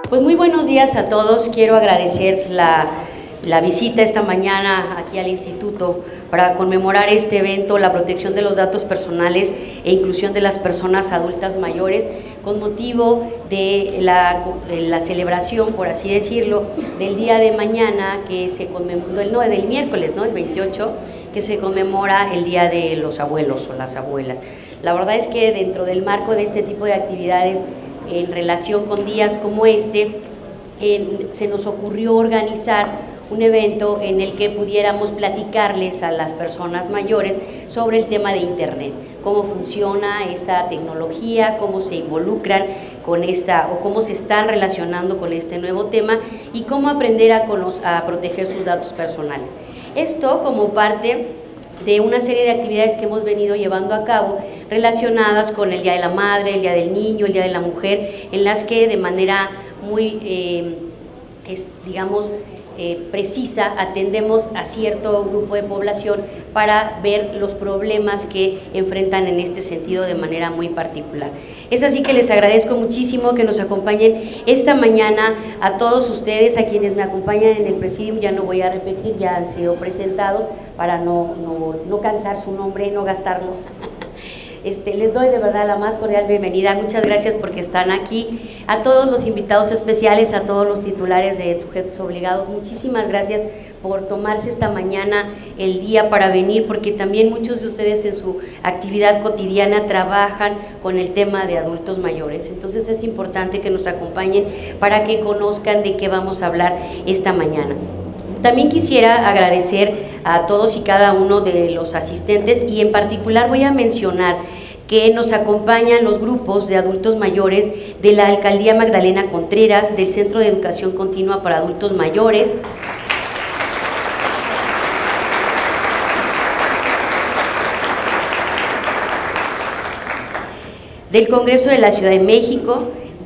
Pues muy buenos días a todos. Quiero agradecer la visita esta mañana aquí al Instituto para conmemorar este evento, la protección de los datos personales e inclusión de las personas adultas mayores, con motivo de la celebración, por así decirlo, del día de mañana, que se conmemora, del miércoles, ¿no? El 28, que se conmemora el Día de los Abuelos o las Abuelas. La verdad es que dentro del marco de este tipo de actividades, en relación con días como este, se nos ocurrió organizar un evento en el que pudiéramos platicarles a las personas mayores sobre el tema de Internet, cómo funciona esta tecnología, cómo se involucran con esta o cómo se están relacionando con este nuevo tema y cómo aprender a proteger sus datos personales. Esto como parte de una serie de actividades que hemos venido llevando a cabo relacionadas con el Día de la Madre, el Día del Niño, el Día de la Mujer, en las que de manera muy, precisa atendemos a cierto grupo de población para ver los problemas que enfrentan en este sentido de manera muy particular. Es así que les agradezco muchísimo que nos acompañen esta mañana a todos ustedes, a quienes me acompañan en el Presidium. Ya no voy a repetir, ya han sido presentados para no cansar su nombre, no gastarlo. Les doy de verdad la más cordial bienvenida. Muchas gracias porque están aquí. A todos los invitados especiales, a todos los titulares de sujetos obligados, muchísimas gracias por tomarse esta mañana el día para venir, porque también muchos de ustedes en su actividad cotidiana trabajan con el tema de adultos mayores. Entonces es importante que nos acompañen para que conozcan de qué vamos a hablar esta mañana. También quisiera agradecer a todos y cada uno de los asistentes, y en particular voy a mencionar que nos acompañan los grupos de adultos mayores de la Alcaldía Magdalena Contreras, del Centro de Educación Continua para Adultos Mayores, del Congreso de la Ciudad de México.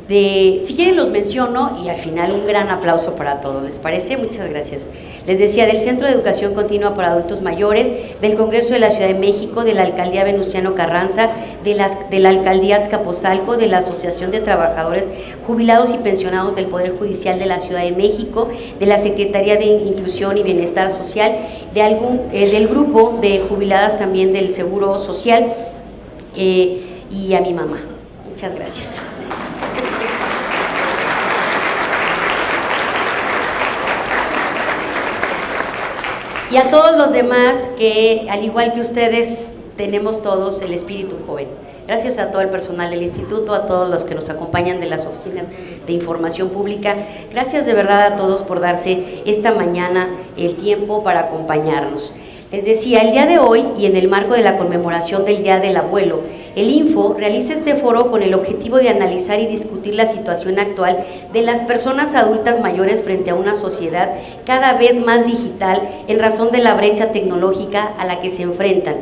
Si quieren los menciono y al final un gran aplauso para todos, ¿les parece? Muchas gracias. Les decía, del Centro de Educación Continua para Adultos Mayores, del Congreso de la Ciudad de México, de la Alcaldía Venustiano Carranza, de la Alcaldía Azcapotzalco, de la Asociación de Trabajadores Jubilados y Pensionados del Poder Judicial de la Ciudad de México, de la Secretaría de Inclusión y Bienestar Social, del grupo de jubiladas también del Seguro Social, y a mi mamá. Muchas gracias. Y a todos los demás que, al igual que ustedes, tenemos todos el espíritu joven. Gracias a todo el personal del instituto, a todos los que nos acompañan de las oficinas de información pública. Gracias de verdad a todos por darse esta mañana el tiempo para acompañarnos. Les decía, el día de hoy, y en el marco de la conmemoración del Día del Abuelo, el INFO realiza este foro con el objetivo de analizar y discutir la situación actual de las personas adultas mayores frente a una sociedad cada vez más digital en razón de la brecha tecnológica a la que se enfrentan,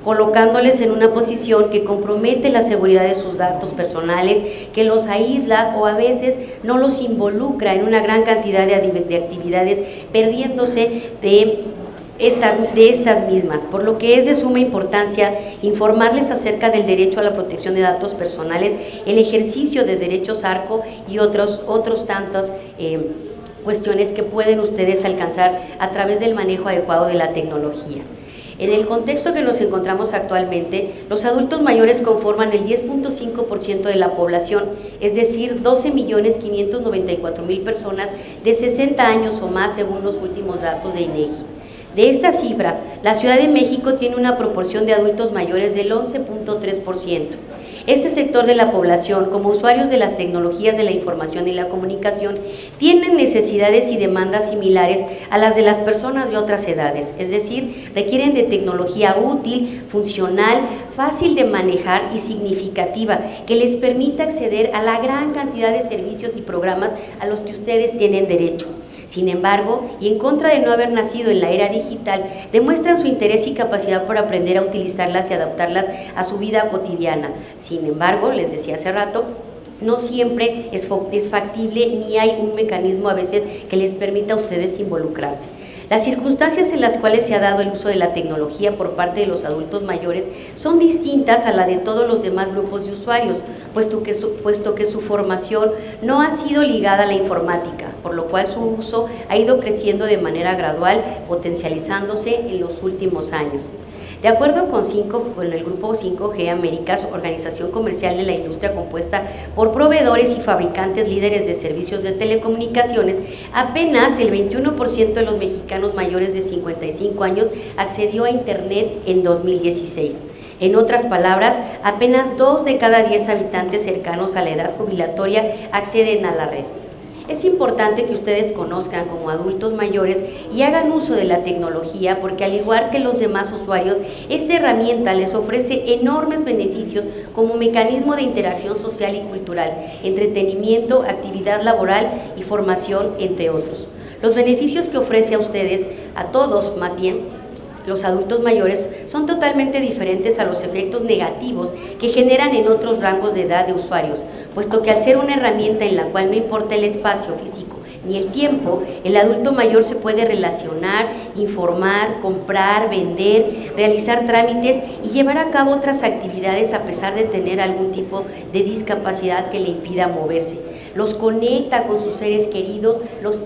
colocándoles en una posición que compromete la seguridad de sus datos personales, que los aísla o a veces no los involucra en una gran cantidad de actividades, perdiéndose de estas mismas, por lo que es de suma importancia informarles acerca del derecho a la protección de datos personales, el ejercicio de derechos ARCO y otros tantas cuestiones que pueden ustedes alcanzar a través del manejo adecuado de la tecnología. En el contexto que nos encontramos actualmente, los adultos mayores conforman el 10.5% de la población, es decir, 12.594.000 personas de 60 años o más según los últimos datos de INEGI. De esta cifra, la Ciudad de México tiene una proporción de adultos mayores del 11.3%. Este sector de la población, como usuarios de las tecnologías de la información y la comunicación, tienen necesidades y demandas similares a las de las personas de otras edades, es decir, requieren de tecnología útil, funcional, fácil de manejar y significativa, que les permita acceder a la gran cantidad de servicios y programas a los que ustedes tienen derecho. Sin embargo, y en contra de no haber nacido en la era digital, demuestran su interés y capacidad por aprender a utilizarlas y adaptarlas a su vida cotidiana. Sin embargo, les decía hace rato, no siempre es factible ni hay un mecanismo a veces que les permita a ustedes involucrarse. Las circunstancias en las cuales se ha dado el uso de la tecnología por parte de los adultos mayores son distintas a la de todos los demás grupos de usuarios, puesto que su formación no ha sido ligada a la informática, por lo cual su uso ha ido creciendo de manera gradual, potencializándose en los últimos años. De acuerdo con el grupo 5G Américas, organización comercial de la industria compuesta por proveedores y fabricantes líderes de servicios de telecomunicaciones, apenas el 21% de los mexicanos mayores de 55 años accedió a Internet en 2016. En otras palabras, apenas 2 de cada 10 habitantes cercanos a la edad jubilatoria acceden a la red. Es importante que ustedes conozcan como adultos mayores y hagan uso de la tecnología, porque al igual que los demás usuarios, esta herramienta les ofrece enormes beneficios como mecanismo de interacción social y cultural, entretenimiento, actividad laboral y formación, entre otros. Los beneficios que ofrece a ustedes, a todos más bien, los adultos mayores, son totalmente diferentes a los efectos negativos que generan en otros rangos de edad de usuarios, puesto que al ser una herramienta en la cual no importa el espacio físico ni el tiempo, el adulto mayor se puede relacionar, informar, comprar, vender, realizar trámites y llevar a cabo otras actividades a pesar de tener algún tipo de discapacidad que le impida moverse. Los conecta con sus seres queridos, los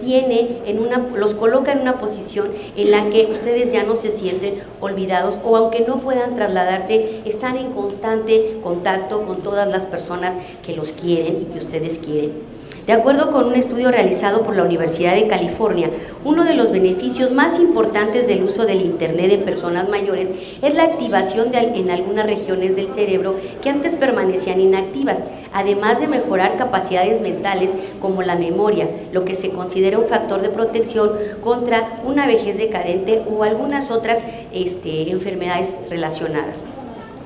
coloca en una posición en la que ustedes ya no se sienten olvidados, o aunque no puedan trasladarse, están en constante contacto con todas las personas que los quieren y que ustedes quieren. De acuerdo con un estudio realizado por la Universidad de California, uno de los beneficios más importantes del uso del Internet en personas mayores es la activación en algunas regiones del cerebro que antes permanecían inactivas, además de mejorar capacidades mentales como la memoria, lo que se considera un factor de protección contra una vejez decadente o algunas otras enfermedades relacionadas.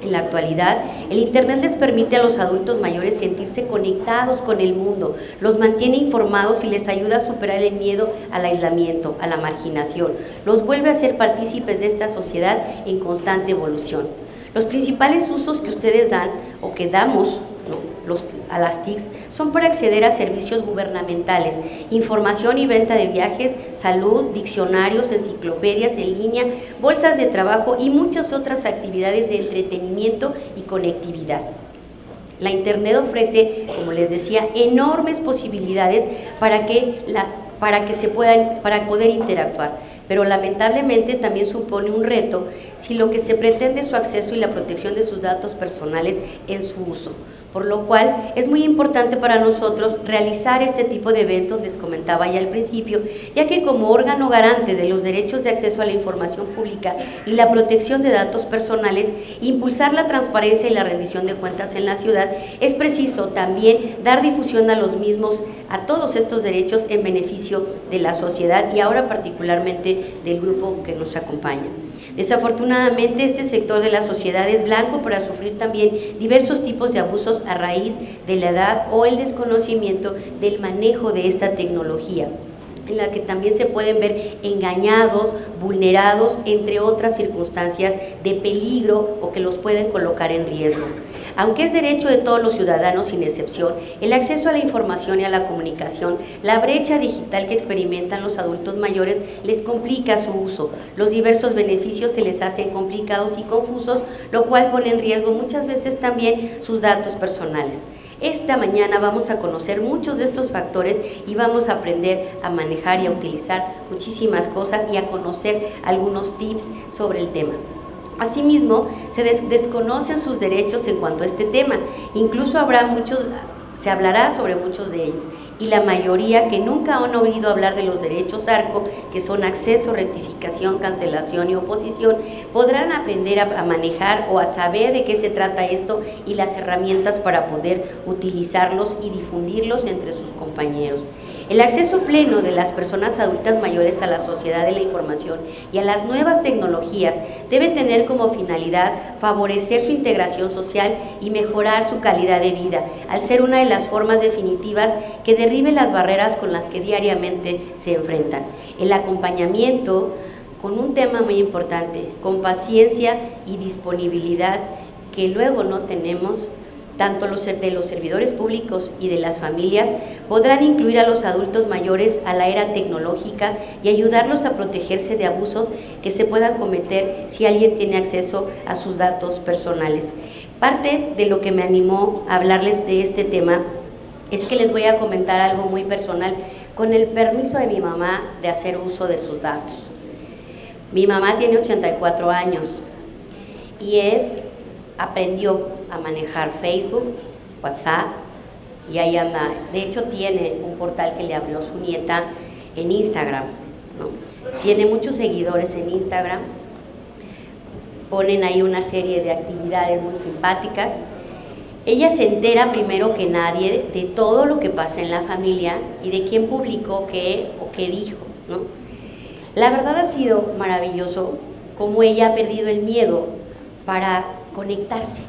En la actualidad, el Internet les permite a los adultos mayores sentirse conectados con el mundo, los mantiene informados y les ayuda a superar el miedo al aislamiento, a la marginación, los vuelve a ser partícipes de esta sociedad en constante evolución. Los principales usos que ustedes dan o que damos a las TICs son para acceder a servicios gubernamentales, información y venta de viajes, salud, diccionarios, enciclopedias en línea, bolsas de trabajo y muchas otras actividades de entretenimiento y conectividad. La Internet ofrece, como les decía, enormes posibilidades para poder interactuar, pero lamentablemente también supone un reto si lo que se pretende es su acceso y la protección de sus datos personales en su uso. Por lo cual es muy importante para nosotros realizar este tipo de eventos, les comentaba ya al principio, ya que como órgano garante de los derechos de acceso a la información pública y la protección de datos personales, impulsar la transparencia y la rendición de cuentas en la ciudad, es preciso también dar difusión a los mismos, a todos estos derechos en beneficio de la sociedad y ahora particularmente del grupo que nos acompaña. Desafortunadamente, este sector de la sociedad es blanco para sufrir también diversos tipos de abusos a raíz de la edad o el desconocimiento del manejo de esta tecnología, en la que también se pueden ver engañados, vulnerados, entre otras circunstancias de peligro o que los pueden colocar en riesgo. Aunque es derecho de todos los ciudadanos sin excepción, el acceso a la información y a la comunicación, la brecha digital que experimentan los adultos mayores les complica su uso. Los diversos beneficios se les hacen complicados y confusos, lo cual pone en riesgo muchas veces también sus datos personales. Esta mañana vamos a conocer muchos de estos factores y vamos a aprender a manejar y a utilizar muchísimas cosas y a conocer algunos tips sobre el tema. Asimismo, se desconocen sus derechos en cuanto a este tema, incluso se hablará sobre muchos de ellos, y la mayoría que nunca han oído hablar de los derechos ARCO, que son acceso, rectificación, cancelación y oposición, podrán aprender a manejar o a saber de qué se trata esto y las herramientas para poder utilizarlos y difundirlos entre sus compañeros. El acceso pleno de las personas adultas mayores a la sociedad de la información y a las nuevas tecnologías debe tener como finalidad favorecer su integración social y mejorar su calidad de vida, al ser una de las formas definitivas que derribe las barreras con las que diariamente se enfrentan. El acompañamiento con un tema muy importante, con paciencia y disponibilidad que luego no tenemos, tanto de los servidores públicos y de las familias, podrán incluir a los adultos mayores a la era tecnológica y ayudarlos a protegerse de abusos que se puedan cometer si alguien tiene acceso a sus datos personales. Parte de lo que me animó a hablarles de este tema es que les voy a comentar algo muy personal, con el permiso de mi mamá de hacer uso de sus datos. Mi mamá tiene 84 años y aprendió a manejar Facebook, WhatsApp, y ahí anda. De hecho, tiene un portal que le abrió su nieta en Instagram, ¿no? Tiene muchos seguidores en Instagram, ponen ahí una serie de actividades muy simpáticas. Ella se entera primero que nadie de todo lo que pasa en la familia y de quién publicó qué o qué dijo, ¿no? La verdad ha sido maravilloso cómo ella ha perdido el miedo para conectarse,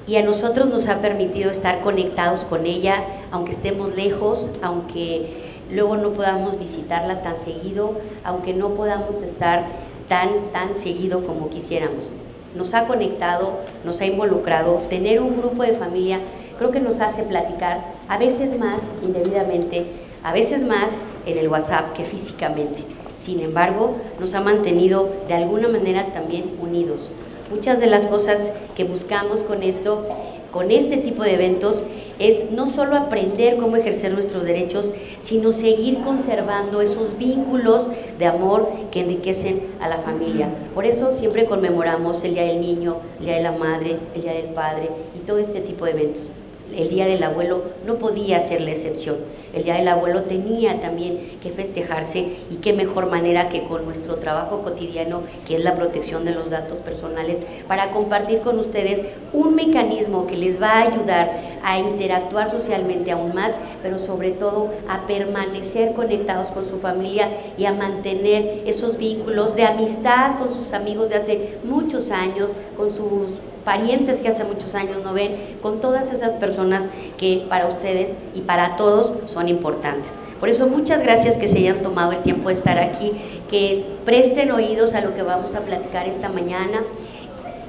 y a nosotros nos ha permitido estar conectados con ella, aunque estemos lejos, aunque luego no podamos visitarla tan seguido, aunque no podamos estar tan seguido como quisiéramos. Nos ha conectado, nos ha involucrado. Tener un grupo de familia creo que nos hace platicar, a veces más indebidamente, a veces más en el WhatsApp que físicamente. Sin embargo, nos ha mantenido de alguna manera también unidos. Muchas de las cosas que buscamos con esto, con este tipo de eventos, es no solo aprender cómo ejercer nuestros derechos, sino seguir conservando esos vínculos de amor que enriquecen a la familia. Por eso siempre conmemoramos el Día del Niño, el Día de la Madre, el Día del Padre y todo este tipo de eventos. El Día del Abuelo no podía ser la excepción. El Día del Abuelo tenía también que festejarse, y qué mejor manera que con nuestro trabajo cotidiano, que es la protección de los datos personales, para compartir con ustedes un mecanismo que les va a ayudar a interactuar socialmente aún más, pero sobre todo a permanecer conectados con su familia y a mantener esos vínculos de amistad con sus amigos de hace muchos años, con sus parientes que hace muchos años no ven, con todas esas personas que para ustedes y para todos son importantes. Por eso muchas gracias que se hayan tomado el tiempo de estar aquí, que presten oídos a lo que vamos a platicar esta mañana.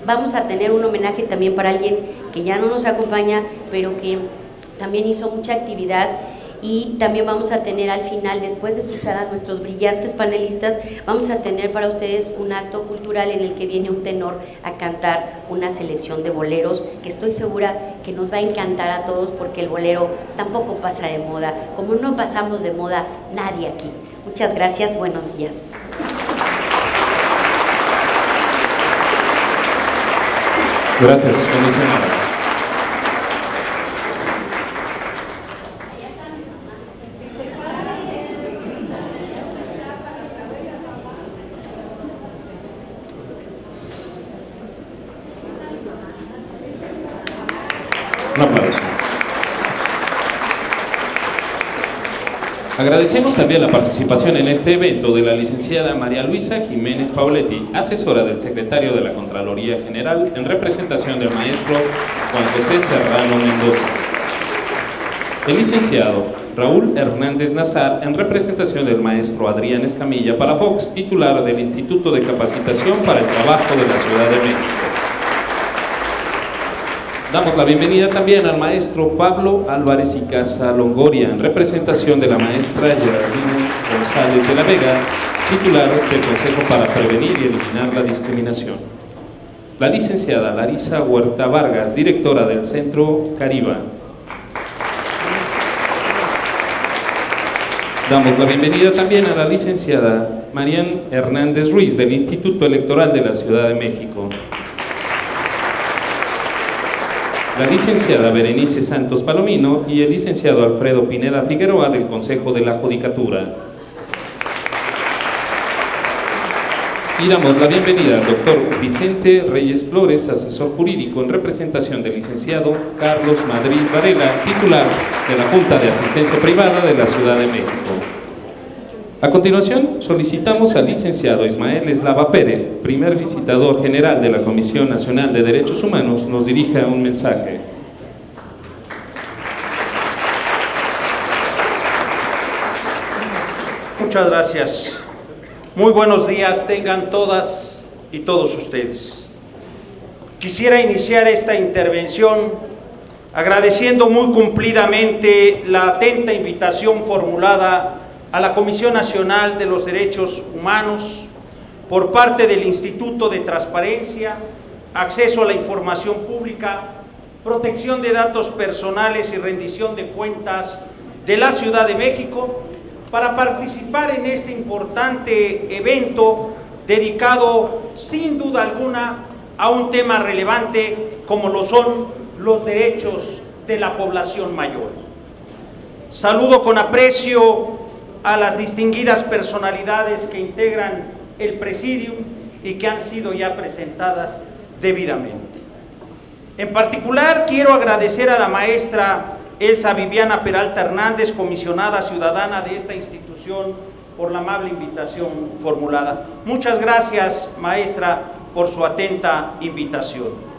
Vamos a tener un homenaje también para alguien que ya no nos acompaña, pero que también hizo mucha actividad. Y también vamos a tener al final, después de escuchar a nuestros brillantes panelistas, vamos a tener para ustedes un acto cultural en el que viene un tenor a cantar una selección de boleros, que estoy segura que nos va a encantar a todos, porque el bolero tampoco pasa de moda, como no pasamos de moda nadie aquí. Muchas gracias, buenos días. Gracias, comisionada. Un aplauso. Agradecemos también la participación en este evento de la licenciada María Luisa Jiménez Pauletti, asesora del secretario de la Contraloría General, en representación del maestro Juan José Serrano Mendoza. El licenciado Raúl Hernández Nazar, en representación del maestro Adrián Escamilla Palafox, titular del Instituto de Capacitación para el Trabajo de la Ciudad de México. Damos la bienvenida también al maestro Pablo Álvarez y Casa Longoria, en representación de la maestra Geraldine González de la Vega, titular del Consejo para Prevenir y Eliminar la Discriminación. La licenciada Larisa Huerta Vargas, directora del Centro Cariba. Damos la bienvenida también a la licenciada Marian Hernández Ruiz, del Instituto Electoral de la Ciudad de México. La licenciada Berenice Santos Palomino y el licenciado Alfredo Pineda Figueroa, del Consejo de la Judicatura. Y damos la bienvenida al doctor Vicente Reyes Flores, asesor jurídico, en representación del licenciado Carlos Madrid Varela, titular de la Junta de Asistencia Privada de la Ciudad de México. A continuación, solicitamos al licenciado Ismael Eslava Pérez, primer visitador general de la Comisión Nacional de Derechos Humanos, nos dirija un mensaje. Muchas gracias. Muy buenos días tengan todas y todos ustedes. Quisiera iniciar esta intervención agradeciendo muy cumplidamente la atenta invitación formulada a la Comisión Nacional de los Derechos Humanos por parte del Instituto de Transparencia, Acceso a la Información Pública, Protección de Datos Personales y Rendición de Cuentas de la Ciudad de México para participar en este importante evento dedicado sin duda alguna a un tema relevante como lo son los derechos de la población mayor. Saludo con aprecio a las distinguidas personalidades que integran el Presidium y que han sido ya presentadas debidamente. En particular, quiero agradecer a la maestra Elsa Viviana Peralta Hernández, comisionada ciudadana de esta institución, por la amable invitación formulada. Muchas gracias, maestra, por su atenta invitación.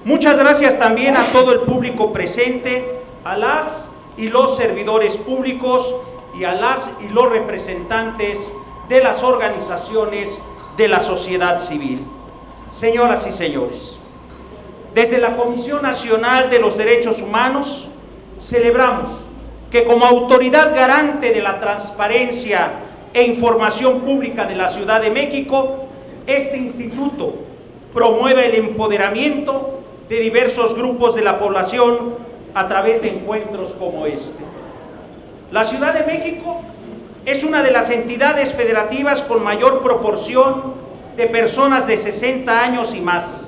Muchas gracias también a todo el público presente, a las y los servidores públicos y a las y los representantes de las organizaciones de la sociedad civil. Señoras y señores, desde la Comisión Nacional de los Derechos Humanos celebramos que como autoridad garante de la transparencia e información pública de la Ciudad de México, este instituto promueve el empoderamiento de diversos grupos de la población a través de encuentros como este. La Ciudad de México es una de las entidades federativas con mayor proporción de personas de 60 años y más,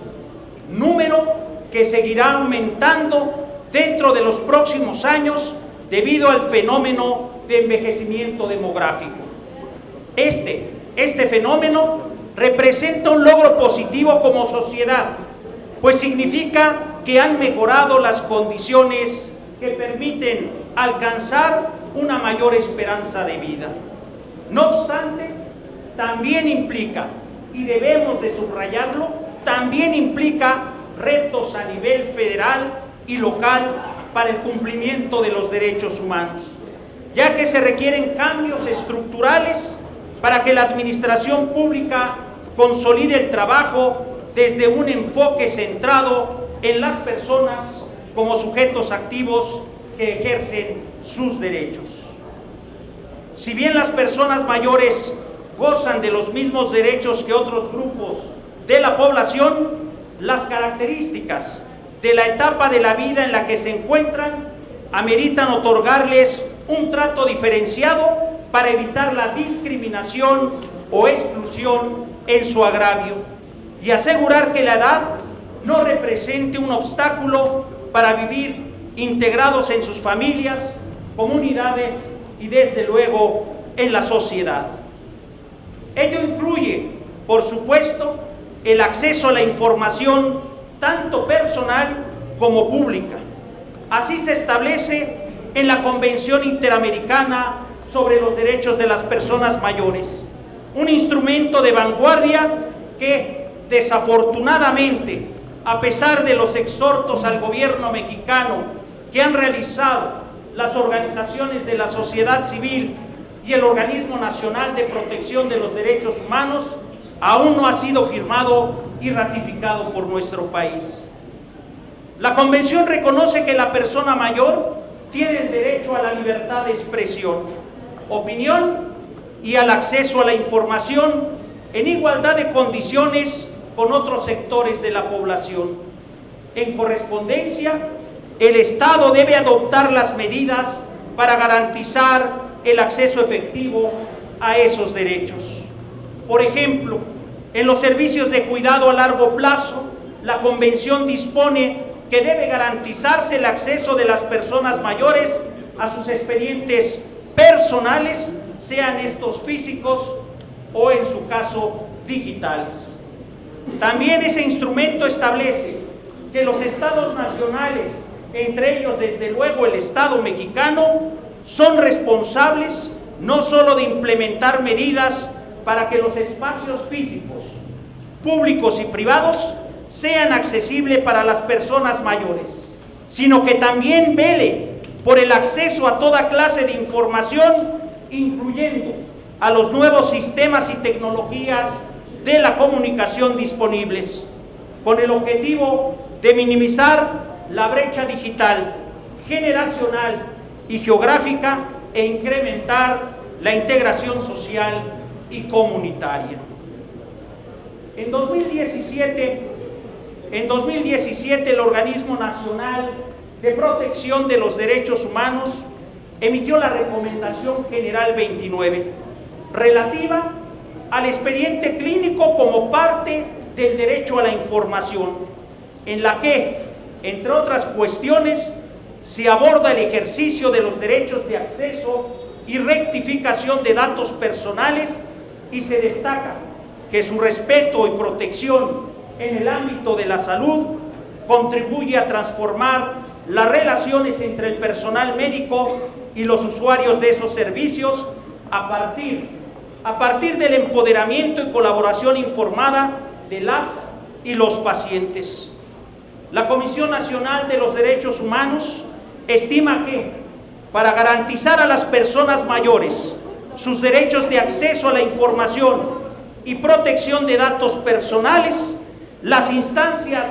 número que seguirá aumentando dentro de los próximos años debido al fenómeno de envejecimiento demográfico. Este fenómeno representa un logro positivo como sociedad, pues significa que han mejorado las condiciones que permiten alcanzar una mayor esperanza de vida. No obstante, también implica, y debemos de subrayarlo, también implica retos a nivel federal y local para el cumplimiento de los derechos humanos, ya que se requieren cambios estructurales para que la administración pública consolide el trabajo desde un enfoque centrado en las personas como sujetos activos que ejercen sus derechos. Si bien las personas mayores gozan de los mismos derechos que otros grupos de la población, las características de la etapa de la vida en la que se encuentran ameritan otorgarles un trato diferenciado para evitar la discriminación o exclusión en su agravio y asegurar que la edad no represente un obstáculo para vivir integrados en sus familias, comunidades y desde luego en la sociedad. Ello incluye, por supuesto, el acceso a la información tanto personal como pública. Así se establece en la Convención Interamericana sobre los Derechos de las Personas Mayores, un instrumento de vanguardia que, desafortunadamente, a pesar de los exhortos al gobierno mexicano que han realizado las organizaciones de la sociedad civil y el Organismo Nacional de Protección de los Derechos Humanos, aún no ha sido firmado y ratificado por nuestro país. La Convención reconoce que la persona mayor tiene el derecho a la libertad de expresión, opinión y al acceso a la información en igualdad de condiciones con otros sectores de la población. En correspondencia, el Estado debe adoptar las medidas para garantizar el acceso efectivo a esos derechos. Por ejemplo, en los servicios de cuidado a largo plazo, la Convención dispone que debe garantizarse el acceso de las personas mayores a sus expedientes personales, sean estos físicos o, en su caso, digitales. También ese instrumento establece que los estados nacionales, entre ellos desde luego el Estado mexicano, son responsables no solo de implementar medidas para que los espacios físicos, públicos y privados sean accesibles para las personas mayores, sino que también vele por el acceso a toda clase de información, incluyendo a los nuevos sistemas y tecnologías de la comunicación disponibles, con el objetivo de minimizar la brecha digital, generacional y geográfica e incrementar la integración social y comunitaria. En 2017, el Organismo Nacional de Protección de los Derechos Humanos emitió la Recomendación General 29, relativa al expediente clínico como parte del derecho a la información, en la que, entre otras cuestiones, se aborda el ejercicio de los derechos de acceso y rectificación de datos personales y se destaca que su respeto y protección en el ámbito de la salud contribuye a transformar las relaciones entre el personal médico y los usuarios de esos servicios a partir del empoderamiento y colaboración informada de las y los pacientes. La Comisión Nacional de los Derechos Humanos estima que, para garantizar a las personas mayores sus derechos de acceso a la información y protección de datos personales, las instancias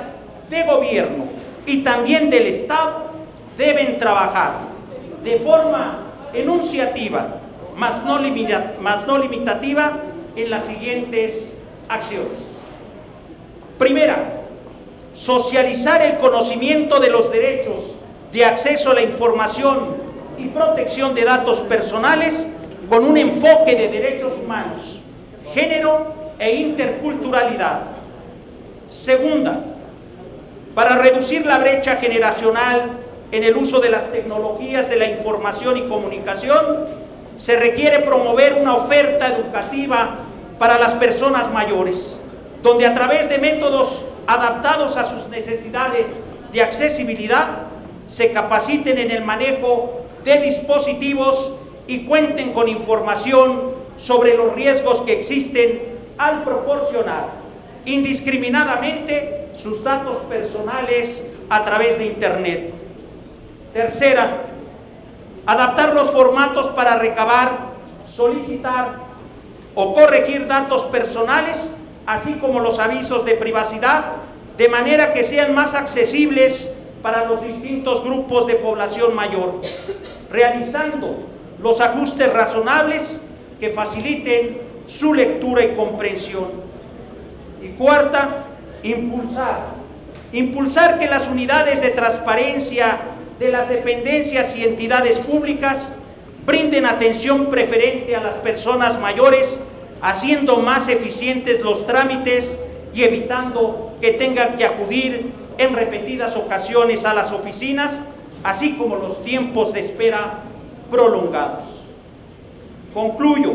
de gobierno y también del Estado deben trabajar de forma enunciativa, más no limitativa, en las siguientes acciones. Primera, socializar el conocimiento de los derechos de acceso a la información y protección de datos personales con un enfoque de derechos humanos, género e interculturalidad. Segunda, para reducir la brecha generacional en el uso de las tecnologías de la información y comunicación, se requiere promover una oferta educativa para las personas mayores, donde a través de métodos adaptados a sus necesidades de accesibilidad, se capaciten en el manejo de dispositivos y cuenten con información sobre los riesgos que existen al proporcionar indiscriminadamente sus datos personales a través de Internet. Tercera, adaptar los formatos para recabar, solicitar o corregir datos personales, así como los avisos de privacidad, de manera que sean más accesibles para los distintos grupos de población mayor, realizando los ajustes razonables que faciliten su lectura y comprensión. Y cuarta, impulsar que las unidades de transparencia de las dependencias y entidades públicas brinden atención preferente a las personas mayores, haciendo más eficientes los trámites y evitando que tengan que acudir en repetidas ocasiones a las oficinas, así como los tiempos de espera prolongados. Concluyo.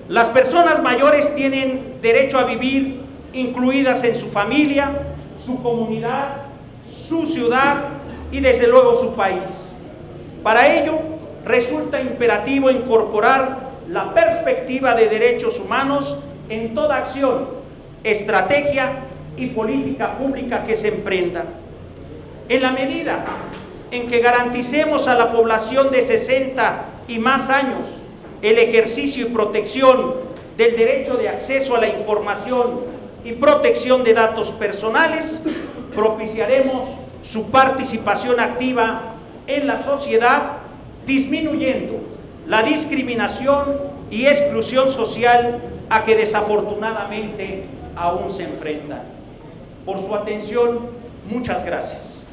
Las personas mayores tienen derecho a vivir incluidas en su familia, su comunidad, su ciudad y desde luego su país. Para ello, resulta imperativo incorporar la perspectiva de derechos humanos en toda acción, estrategia y política pública que se emprenda. En la medida en que garanticemos a la población de 60 y más años el ejercicio y protección del derecho de acceso a la información y protección de datos personales, propiciaremos su participación activa en la sociedad, disminuyendo la discriminación y exclusión social a que desafortunadamente aún se enfrentan. Por su atención, muchas gracias.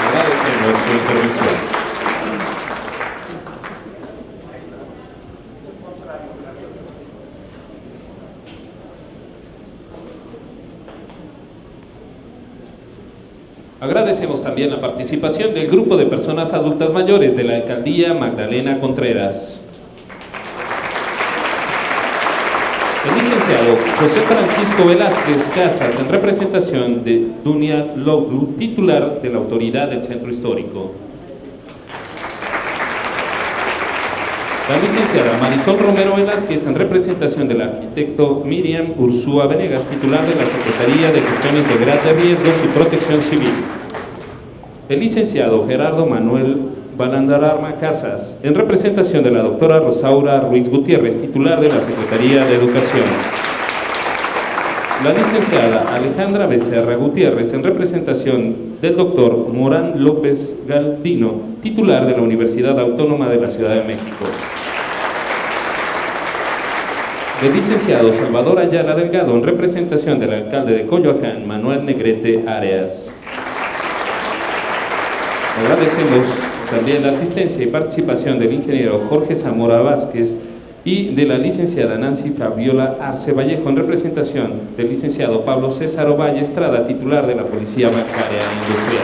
Agradecemos su intervención. Agradecemos también la participación del grupo de personas adultas mayores de la Alcaldía Magdalena Contreras. El licenciado José Francisco Velázquez Casas, en representación de Dunia Loglu, titular de la Autoridad del Centro Histórico. La licenciada Marisol Romero Velázquez, en representación del arquitecto Miriam Ursúa Venegas, titular de la Secretaría de Gestión Integral de Riesgos y Protección Civil. El licenciado Gerardo Manuel Balandararma Casas, en representación de la doctora Rosaura Ruiz Gutiérrez, titular de la Secretaría de Educación. La licenciada Alejandra Becerra Gutiérrez, en representación del doctor Morán López Galdino, titular de la Universidad Autónoma de la Ciudad de México. El licenciado Salvador Ayala Delgado, en representación del alcalde de Coyoacán, Manuel Negrete Arias. Agradecemos también la asistencia y participación del ingeniero Jorge Zamora Vázquez y de la licenciada Nancy Fabiola Arce Vallejo, en representación del licenciado Pablo César Ovalle Estrada, titular de la Policía Bancaria Industrial.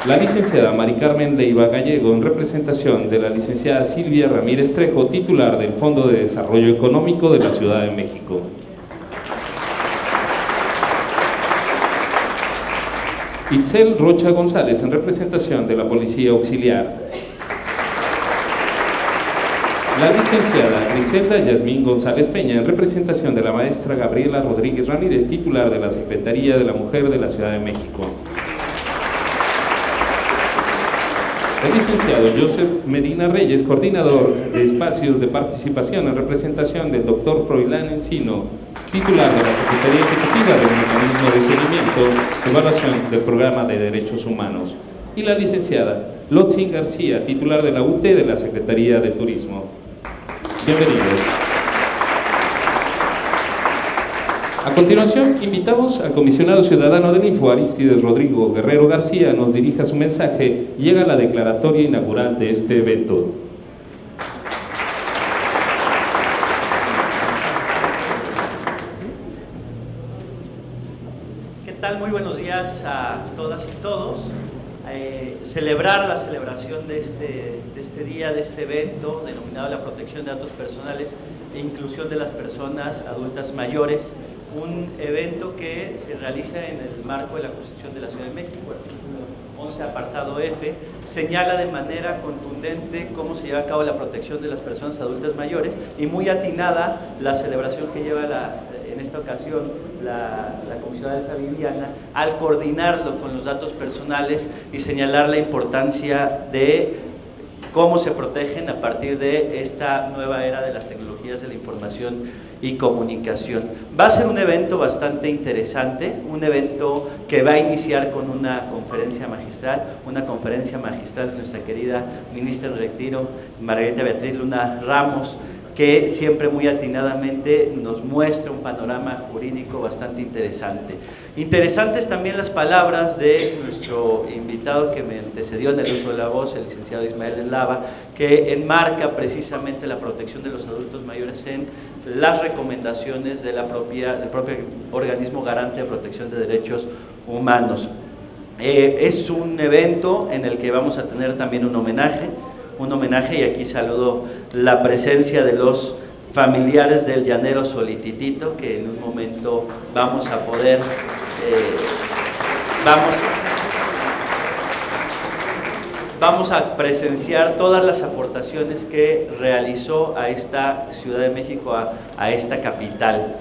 La licenciada Mari Carmen Leiva Gallego, en representación de la licenciada Silvia Ramírez Trejo, titular del Fondo de Desarrollo Económico de la Ciudad de México. Itzel Rocha González, en representación de la Policía Auxiliar. La licenciada Griselda Yasmín González Peña, en representación de la maestra Gabriela Rodríguez Ramírez, titular de la Secretaría de la Mujer de la Ciudad de México. El licenciado Joseph Medina Reyes, coordinador de espacios de participación, en representación del doctor Froilán Encino, titular de la Secretaría Ejecutiva del Mecanismo de Seguimiento y Evaluación del Programa de Derechos Humanos. Y la licenciada Lotzin García, titular de la UT de la Secretaría de Turismo. Bienvenidos. A continuación, invitamos al comisionado ciudadano del Info, Aristides Rodrigo Guerrero García, nos dirija su mensaje y llega la declaratoria inaugural de este evento. ¿Qué tal? Muy buenos días a todas y todos. Celebrar la celebración de este día, de este evento denominado la protección de datos personales e inclusión de las personas adultas mayores, un evento que se realiza en el marco de la Constitución de la Ciudad de México. El artículo 11, apartado F, señala de manera contundente cómo se lleva a cabo la protección de las personas adultas mayores, y muy atinada la celebración que lleva en esta ocasión la comisionada Elsa Viviana al coordinarlo con los datos personales y señalar la importancia de cómo se protegen a partir de esta nueva era de las tecnologías de la información y comunicación. Va a ser un evento bastante interesante, un evento que va a iniciar con una conferencia magistral de nuestra querida ministra en retiro, Margarita Beatriz Luna Ramos, que siempre muy atinadamente nos muestra un panorama jurídico bastante interesante. Interesantes también las palabras de nuestro invitado que me antecedió en el uso de la voz, el licenciado Ismael Eslava, que enmarca precisamente la protección de los adultos mayores en las recomendaciones del propio organismo garante de protección de derechos humanos. Es un evento en el que vamos a tener también un homenaje, y aquí saludo la presencia de los familiares del llanero Solititito, que en un momento vamos a poder vamos a presenciar todas las aportaciones que realizó a esta Ciudad de México, a esta capital.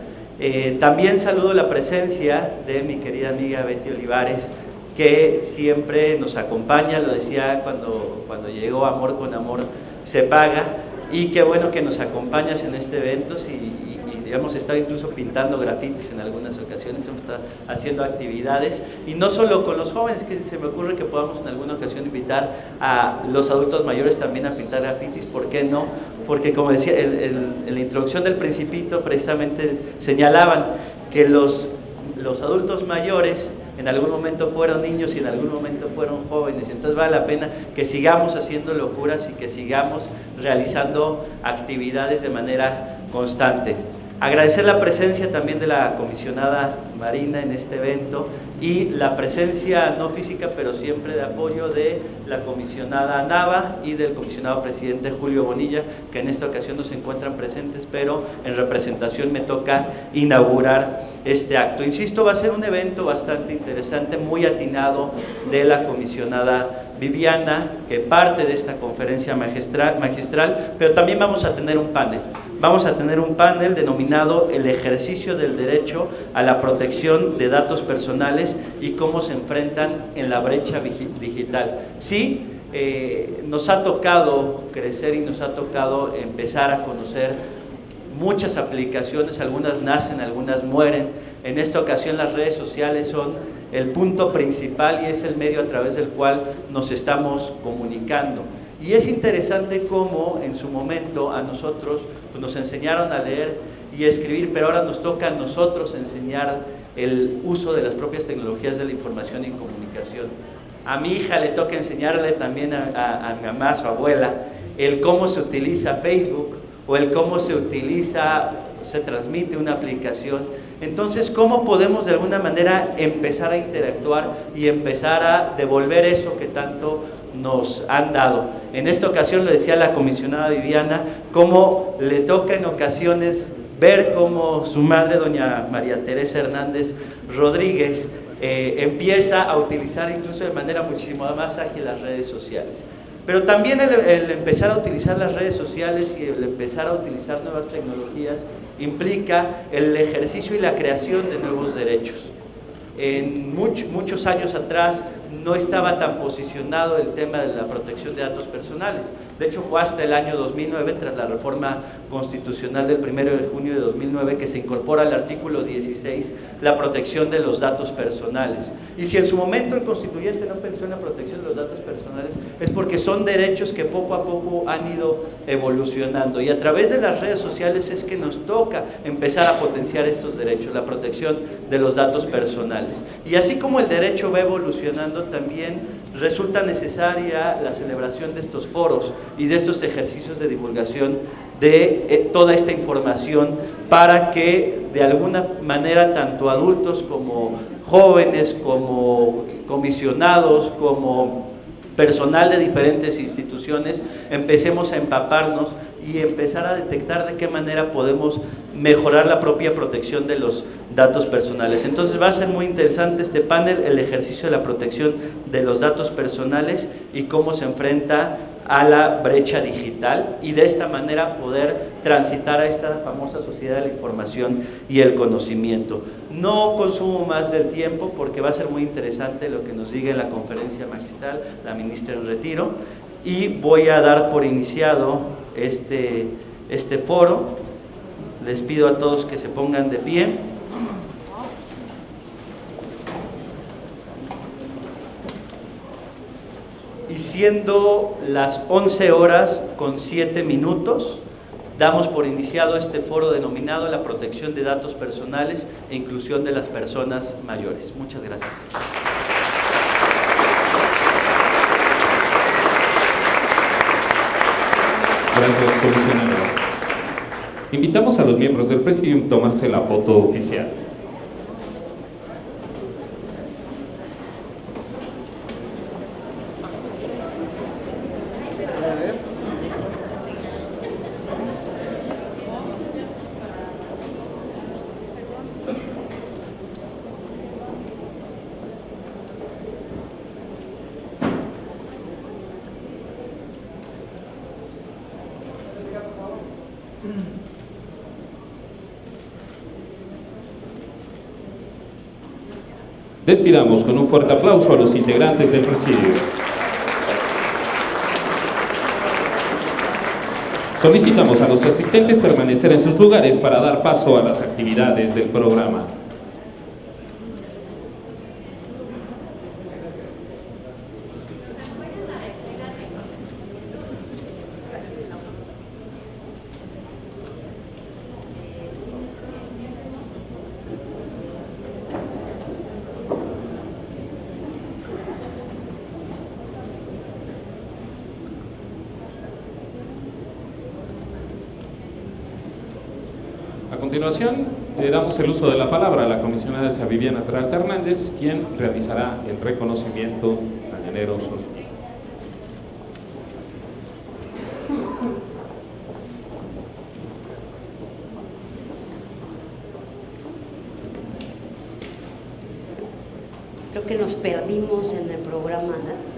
También saludo la presencia de mi querida amiga Betty Olivares, que siempre nos acompaña, lo decía cuando llegó Amor con Amor se paga, y qué bueno que nos acompañas en este evento y hemos estado incluso pintando grafitis en algunas ocasiones, hemos estado haciendo actividades, y no solo con los jóvenes, que se me ocurre que podamos en alguna ocasión invitar a los adultos mayores también a pintar grafitis, ¿por qué no? Porque como decía, en la introducción del Principito precisamente señalaban que los adultos mayores en algún momento fueron niños y en algún momento fueron jóvenes, entonces vale la pena que sigamos haciendo locuras y que sigamos realizando actividades de manera constante. Agradecer la presencia también de la comisionada Marina en este evento y la presencia no física pero siempre de apoyo de la comisionada Nava y del comisionado presidente Julio Bonilla, que en esta ocasión no se encuentran presentes, pero en representación me toca inaugurar este acto. Insisto, va a ser un evento bastante interesante, muy atinado de la comisionada Viviana, que parte de esta conferencia magistral, pero también vamos a tener un panel. Vamos a tener un panel denominado El ejercicio del derecho a la protección de datos personales y cómo se enfrentan en la brecha digital. Sí, nos ha tocado crecer y nos ha tocado empezar a conocer muchas aplicaciones, algunas nacen, algunas mueren. En esta ocasión las redes sociales son el punto principal y es el medio a través del cual nos estamos comunicando. Y es interesante cómo en su momento a nosotros pues, nos enseñaron a leer y a escribir, pero ahora nos toca a nosotros enseñar el uso de las propias tecnologías de la información y comunicación. A mi hija le toca enseñarle también a mi mamá, a su abuela, el cómo se utiliza Facebook o el cómo se transmite una aplicación. Entonces, ¿cómo podemos de alguna manera empezar a interactuar y empezar a devolver eso que tanto nos han dado? En esta ocasión, lo decía la comisionada Viviana, cómo le toca en ocasiones ver cómo su madre, doña María Teresa Hernández Rodríguez, empieza a utilizar incluso de manera muchísimo más ágil las redes sociales. Pero también el empezar a utilizar las redes sociales y el empezar a utilizar nuevas tecnologías implica el ejercicio y la creación de nuevos derechos. En muchos años atrás no estaba tan posicionado el tema de la protección de datos personales. De hecho, fue hasta el año 2009, tras la reforma constitucional del 1 de junio de 2009, que se incorpora al artículo 16 la protección de los datos personales. Y si en su momento el constituyente no pensó en la protección de los datos personales, es porque son derechos que poco a poco han ido evolucionando. Y a través de las redes sociales es que nos toca empezar a potenciar estos derechos, la protección de los datos personales. Y así como el derecho va evolucionando, también resulta necesaria la celebración de estos foros y de estos ejercicios de divulgación de toda esta información para que de alguna manera tanto adultos como jóvenes, como comisionados, como personal de diferentes instituciones, empecemos a empaparnos y empezar a detectar de qué manera podemos mejorar la propia protección de los datos personales. Entonces va a ser muy interesante este panel, el ejercicio de la protección de los datos personales y cómo se enfrenta a la brecha digital y de esta manera poder transitar a esta famosa sociedad de la información y el conocimiento. No consumo más del tiempo porque va a ser muy interesante lo que nos diga en la conferencia magistral la ministra en retiro y voy a dar por iniciado este foro. Les pido a todos que se pongan de pie. Y siendo las 11:07, damos por iniciado este foro denominado La protección de datos personales e inclusión de las personas mayores. Muchas gracias. Gracias, comisionado. Invitamos a los miembros del Presidium a tomarse la foto oficial. Despidamos con un fuerte aplauso a los integrantes del Presidium. Solicitamos a los asistentes permanecer en sus lugares para dar paso a las actividades del programa. A continuación, le damos el uso de la palabra a la comisionada Elsa Viviana Peralta Hernández, quien realizará el reconocimiento mañanero solemne. Creo que nos perdimos en el programa, ¿no?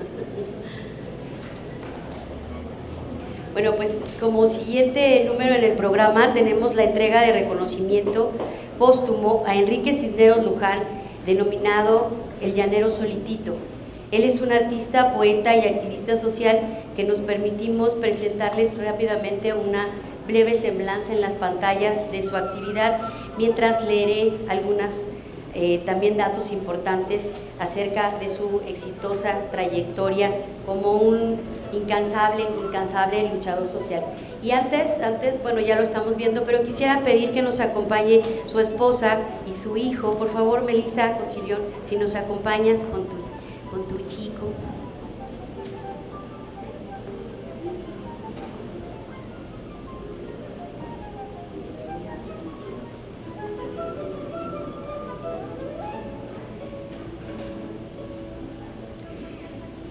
Bueno, pues como siguiente número en el programa tenemos la entrega de reconocimiento póstumo a Enrique Cisneros Luján, denominado El Llanero Solitito. Él es un artista, poeta y activista social que nos permitimos presentarles rápidamente una breve semblanza en las pantallas de su actividad, mientras leeré algunas también datos importantes acerca de su exitosa trayectoria como un incansable luchador social. Y antes, bueno, ya lo estamos viendo, pero quisiera pedir que nos acompañe su esposa y su hijo. Por favor, Melissa Cosillón, si nos acompañas con tu chico.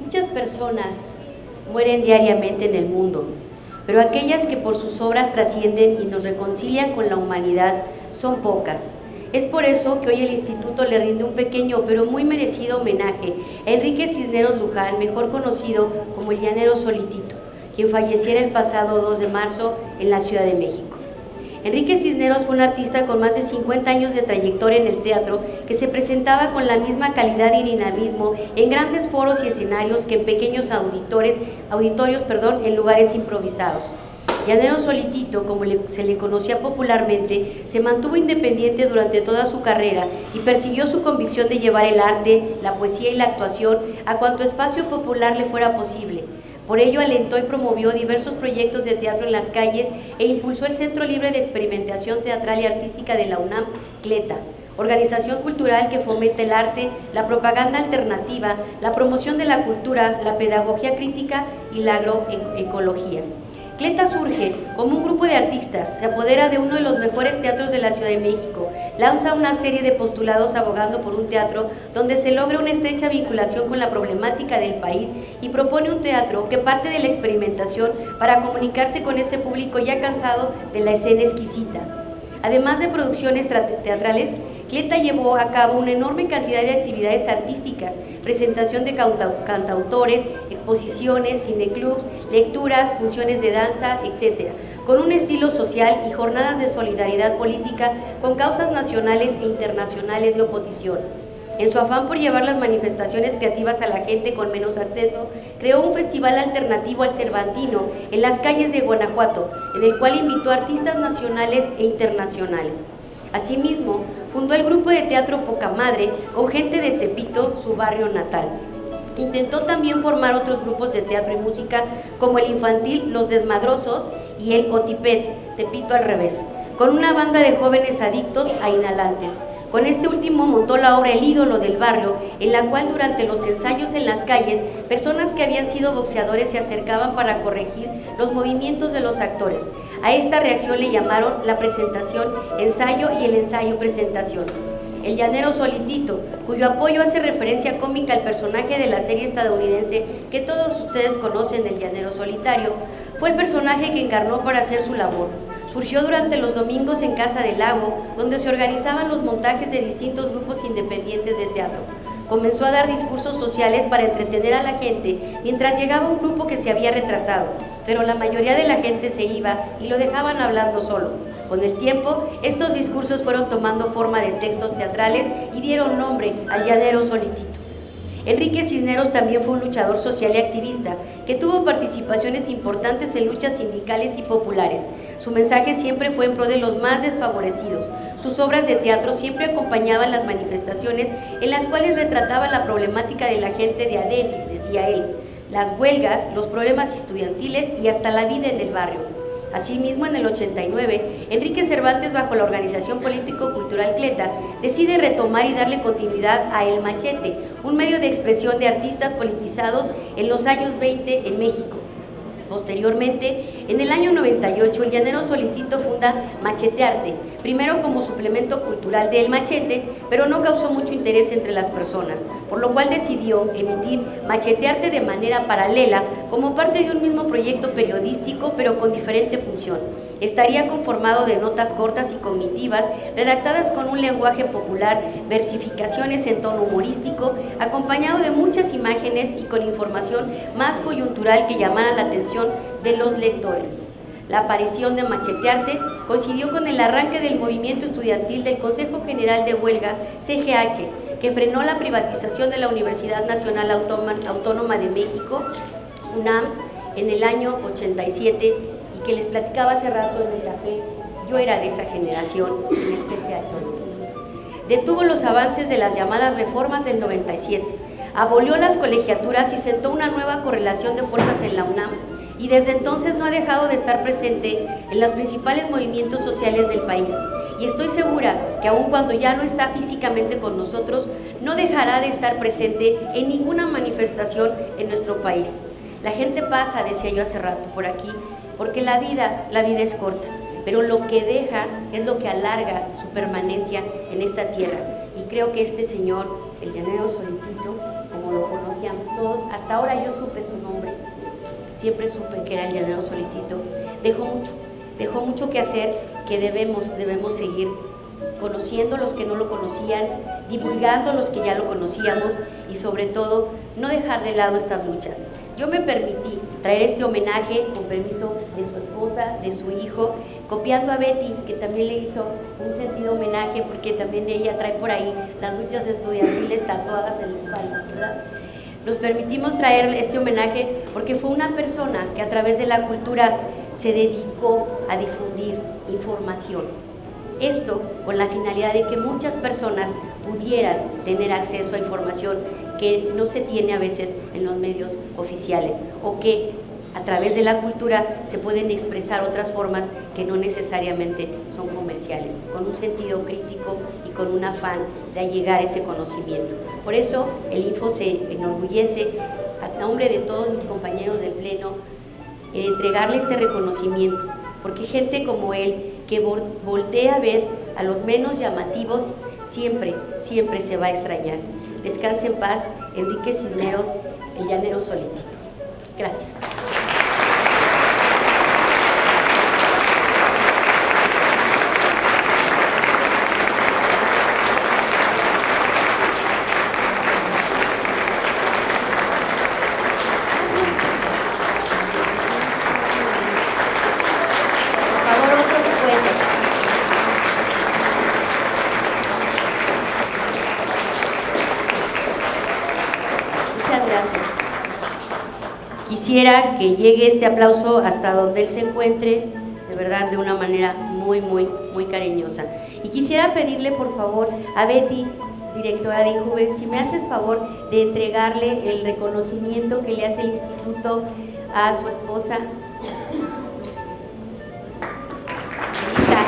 Muchas personas mueren diariamente en el mundo, pero aquellas que por sus obras trascienden y nos reconcilian con la humanidad son pocas. Es por eso que hoy el Instituto le rinde un pequeño pero muy merecido homenaje a Enrique Cisneros Luján, mejor conocido como el Llanero Solitito, quien falleciera el pasado 2 de marzo en la Ciudad de México. Enrique Cisneros fue un artista con más de 50 años de trayectoria en el teatro, que se presentaba con la misma calidad y dinamismo en grandes foros y escenarios que en pequeños auditorios, en lugares improvisados. Llanero Solitito, como se le conocía popularmente, se mantuvo independiente durante toda su carrera y persiguió su convicción de llevar el arte, la poesía y la actuación a cuanto espacio popular le fuera posible. Por ello alentó y promovió diversos proyectos de teatro en las calles e impulsó el Centro Libre de Experimentación Teatral y Artística de la UNAM, CLETA, organización cultural que fomenta el arte, la propaganda alternativa, la promoción de la cultura, la pedagogía crítica y la agroecología. CLETA surge como un grupo de artistas, se apodera de uno de los mejores teatros de la Ciudad de México, lanza una serie de postulados abogando por un teatro donde se logra una estrecha vinculación con la problemática del país y propone un teatro que parte de la experimentación para comunicarse con ese público ya cansado de la escena exquisita. Además de producciones teatrales, CLETA llevó a cabo una enorme cantidad de actividades artísticas, presentación de cantautores, exposiciones, cineclubs, lecturas, funciones de danza, etc., con un estilo social y jornadas de solidaridad política con causas nacionales e internacionales de oposición. En su afán por llevar las manifestaciones creativas a la gente con menos acceso, creó un festival alternativo al Cervantino en las calles de Guanajuato, en el cual invitó a artistas nacionales e internacionales. Asimismo, fundó el grupo de teatro Poca Madre con gente de Tepito, su barrio natal. Intentó también formar otros grupos de teatro y música como el infantil Los Desmadrosos y el Otipet, Tepito al revés, con una banda de jóvenes adictos a inhalantes. Con este último montó la obra El ídolo del barrio, en la cual durante los ensayos en las calles, personas que habían sido boxeadores se acercaban para corregir los movimientos de los actores. A esta reacción le llamaron la presentación ensayo y el ensayo presentación. El Llanero Solitito, cuyo apoyo hace referencia cómica al personaje de la serie estadounidense que todos ustedes conocen, El Llanero Solitario, fue el personaje que encarnó para hacer su labor. Surgió durante los domingos en Casa del Lago, donde se organizaban los montajes de distintos grupos independientes de teatro. Comenzó a dar discursos sociales para entretener a la gente mientras llegaba un grupo que se había retrasado, pero la mayoría de la gente se iba y lo dejaban hablando solo. Con el tiempo, estos discursos fueron tomando forma de textos teatrales y dieron nombre al Llanero Solitito. Enrique Cisneros también fue un luchador social y activista que tuvo participaciones importantes en luchas sindicales y populares. Su mensaje siempre fue en pro de los más desfavorecidos. Sus obras de teatro siempre acompañaban las manifestaciones en las cuales retrataba la problemática de la gente de Adebis, decía él, las huelgas, los problemas estudiantiles y hasta la vida en el barrio. Asimismo, en el 89, Enrique Cervantes, bajo la organización político-cultural CLETA, decide retomar y darle continuidad a El Machete, un medio de expresión de artistas politizados en los años 20 en México. Posteriormente, en el año 98, el Llanero Solitito funda Machetearte, primero como suplemento cultural de El Machete, pero no causó mucho interés entre las personas, por lo cual decidió emitir Machetearte de manera paralela como parte de un mismo proyecto periodístico, pero con diferente función. Estaría conformado de notas cortas y cognitivas, redactadas con un lenguaje popular, versificaciones en tono humorístico, acompañado de muchas imágenes y con información más coyuntural que llamara la atención de los lectores. La aparición de Machetearte coincidió con el arranque del movimiento estudiantil del Consejo General de Huelga, CGH, que frenó la privatización de la Universidad Nacional Autónoma de México, UNAM, en el año 87 y y que les platicaba hace rato en el café, yo era de esa generación en el CCH Oriente. Detuvo los avances de las llamadas reformas del 97, abolió las colegiaturas y sentó una nueva correlación de fuerzas en la UNAM, y desde entonces no ha dejado de estar presente en los principales movimientos sociales del país. Y estoy segura que aun cuando ya no está físicamente con nosotros, no dejará de estar presente en ninguna manifestación en nuestro país. La gente pasa, decía yo hace rato, por aquí, porque la vida es corta, pero lo que deja es lo que alarga su permanencia en esta tierra. Y creo que este señor, el llanero Solitito, como lo conocíamos todos, hasta ahora yo supe su nombre, siempre supe que era el llanero Solitito, dejó mucho que hacer, que debemos seguir conociendo los que no lo conocían, divulgando los que ya lo conocíamos y sobre todo no dejar de lado estas luchas. Yo me permití traer este homenaje con permiso de su esposa, de su hijo, copiando a Betty, que también le hizo un sentido homenaje porque también ella trae por ahí las luchas estudiantiles tatuadas en la espalda, ¿verdad? Nos permitimos traer este homenaje porque fue una persona que a través de la cultura se dedicó a difundir información. Esto con la finalidad de que muchas personas pudieran tener acceso a información que no se tiene a veces en los medios oficiales, o que a través de la cultura se pueden expresar otras formas que no necesariamente son comerciales, con un sentido crítico y con un afán de allegar ese conocimiento. Por eso el Info se enorgullece, a nombre de todos mis compañeros del Pleno, en entregarle este reconocimiento, porque gente como él, que voltea a ver a los menos llamativos, siempre se va a extrañar. Descanse en paz, Enrique Cisneros, el llanero Solitito. Gracias. Quisiera que llegue este aplauso hasta donde él se encuentre, de verdad, de una manera muy cariñosa. Y quisiera pedirle, por favor, a Betty, directora de Injuven, si me haces favor de entregarle el reconocimiento que le hace el instituto a su esposa, Elisa.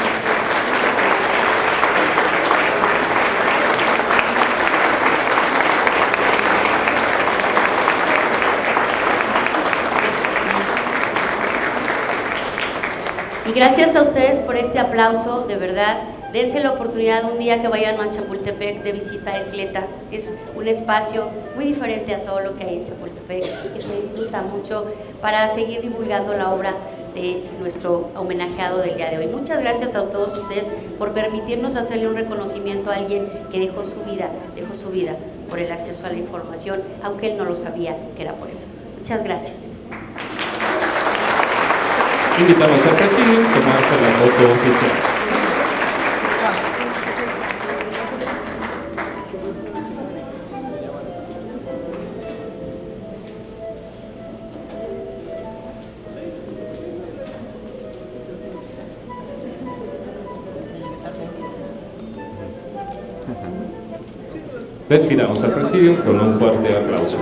Y gracias a ustedes por este aplauso, de verdad. Dense la oportunidad un día que vayan a Chapultepec de visita a Elcleta. Es un espacio muy diferente a todo lo que hay en Chapultepec, que se disfruta mucho para seguir divulgando la obra de nuestro homenajeado del día de hoy. Muchas gracias a todos ustedes por permitirnos hacerle un reconocimiento a alguien que dejó su vida por el acceso a la información, aunque él no lo sabía que era por eso. Muchas gracias. Invitamos al presidio a tomarse la foto oficial. Despidamos al presidio con un fuerte aplauso.